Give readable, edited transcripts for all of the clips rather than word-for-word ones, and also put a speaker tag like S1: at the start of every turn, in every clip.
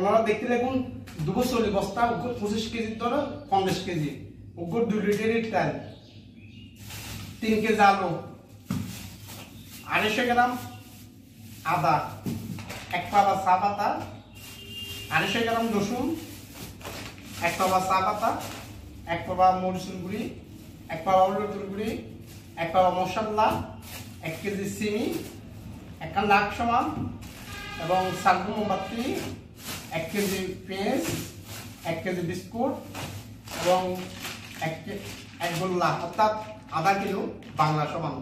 S1: ওনারা দেখতে দেখুন 240 বস্তা 25 কেজির ধরে 50 কেজি 2 লিটারের তেল 3 কেজি আলু 250 গ্রাম আদা 1 পাতা চা পাতা 250 গ্রাম রসুন 1 পাতা চা পাতা 1 পাতা মরিচের গুঁড়ি 1 পাতা হলুদের গুঁড়ি 1 পাতা মশলা 1 কেজি চিনি 1 লাখ সমান এবং সালগম মোমবাতি 1 কেজি পেঁয়াজ 1 কেজি বিস্কুট এবং 1 গোল্লা অর্থাৎ আধা কিলো বাংলা সমান।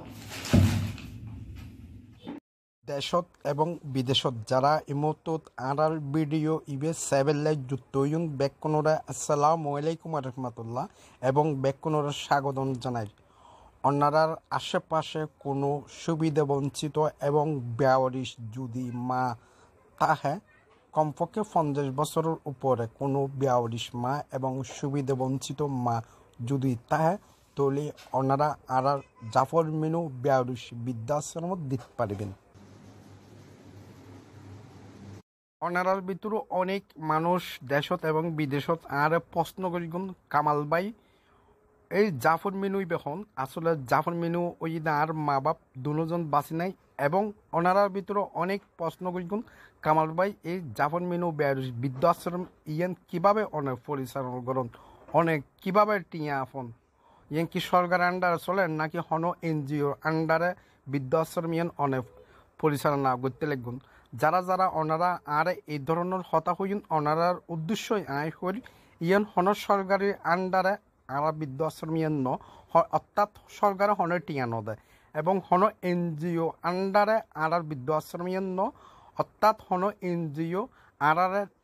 S2: দেশত এবং বিদেশত যারা ইমোতত আরার ভিডিও ইবে 7 লাইক যুক্তয়ুন বেকনরা আসসালামু আলাইকুম রহমতুল্লাহ এবং বেকনরা স্বাগতম জানাই। অন্যারার আশেপাশে কোনো সুবিধা বঞ্চিত এবং বেওয়ারিশ যদি মা তাহে কমপক্ষে 50 বছরের উপরে কোনো বেওয়ারিশ মা এবং সুবিধা বঞ্চিত মা যদি তাহে তাহলে ওনারা আরার জাফর মিনু বেওয়ারিশ বৃদ্ধাশ্রমত দিতে পারবেন। ওনারার ভিতরে অনেক মানুষ দেশত এবং বিদেশত আর প্রশ্ন করিগুন কামাল ভাই এই জাফর মিনুই বেখন আসলে জাফর মিনু ওই আর মা বাপ দুজন বাঁচি নাই এবং ওনারার ভিতরে অনেক প্রশ্ন করিগুন কামাল ভাই এই জাফর মিনু বৃদ্ধাশ্রম ইয়ান কিভাবে অনেক পরিচালনা করেন অনেক কিভাবে টিয়া আপন ইয়ান কি সরকার আন্ডারে চলেন নাকি হন এনজিওর আন্ডারে বৃদ্ধাশ্রম ইয়ান অনেক পরিচালনা করতে লাগবেন। যারা যারা ওনারা আর এই ধরনের হতা হইন ওনারার উদ্দেশ্যই আয় করি ইয়ান হন সরকারের আন্ডারে আর বৃদ্ধাশ্রম ইয়ান ন অর্থাৎ সরকারে হন টিয়ানো দেয় এবং হন এনজিও আন্ডারে আর বৃদ্ধাশ্রম ইয়ান ন অর্থাৎ হন এনজিও আর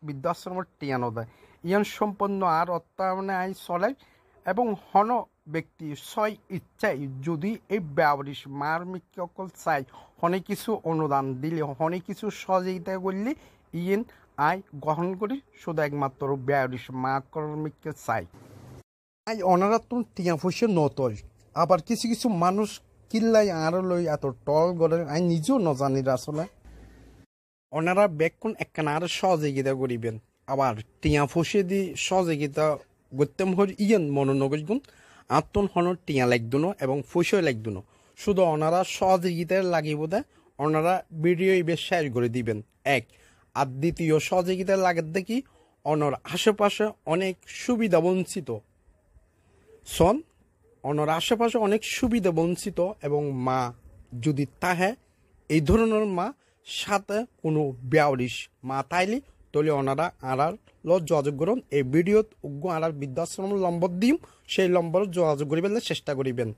S2: বৃদ্ধাশ্রমের টিয়ানো দেয় ইয়ান সম্পন্ন আর অত্যানে আই চলে এবং হন ব্যক্তি ছয় ইচ্ছাই যদি এই বেওয়ারিশ মার মিকল চাই হনে কিছু অনুদান দিলে হনে কিছু সহযোগিতা করলে ইয়েন আই গ্রহণ করি শুধু একমাত্র বেওয়ারিশ মা কর্মীকে চাই আই ওনারা তো টিয়া পয়সা নতল আবার কিছু কিছু মানুষ কিল্লাই আরো লই এত টল গড়ে আই নিজেও নজানি আসলে ওনারা বেকুন একখানা আর সহযোগিতা করিবেন আবার টিয়া পয়সা দি সহযোগিতা করতে হর ইয়েন মনোনগর গুণ আত্মন হন টিয়া লাগদুনো এবং পয়সা লাগদুনো শুধু ওনারা সহযোগিতার লাগিব দেয় ওনারা ভিডিও বেশ শেয়ার করে দিবেন এক আর দ্বিতীয় সহযোগিতার লাগে দেখি ওনার আশেপাশে অনেক সুবিধা বঞ্চিত সন ওনার আশেপাশে অনেক সুবিধা বঞ্চিত এবং মা যদি তাহে এই ধরনের মা সাথে কোনো বেওয়ারিশ মা তাইলে তাহলে ওনারা আড়ার যোগাযোগ করুন এই ভিডিওত উগ্র আড়ার বৃদ্ধাশ্রম নম্বর দিম সেই নম্বর যোগাযোগ করিবেন চেষ্টা করিবেন।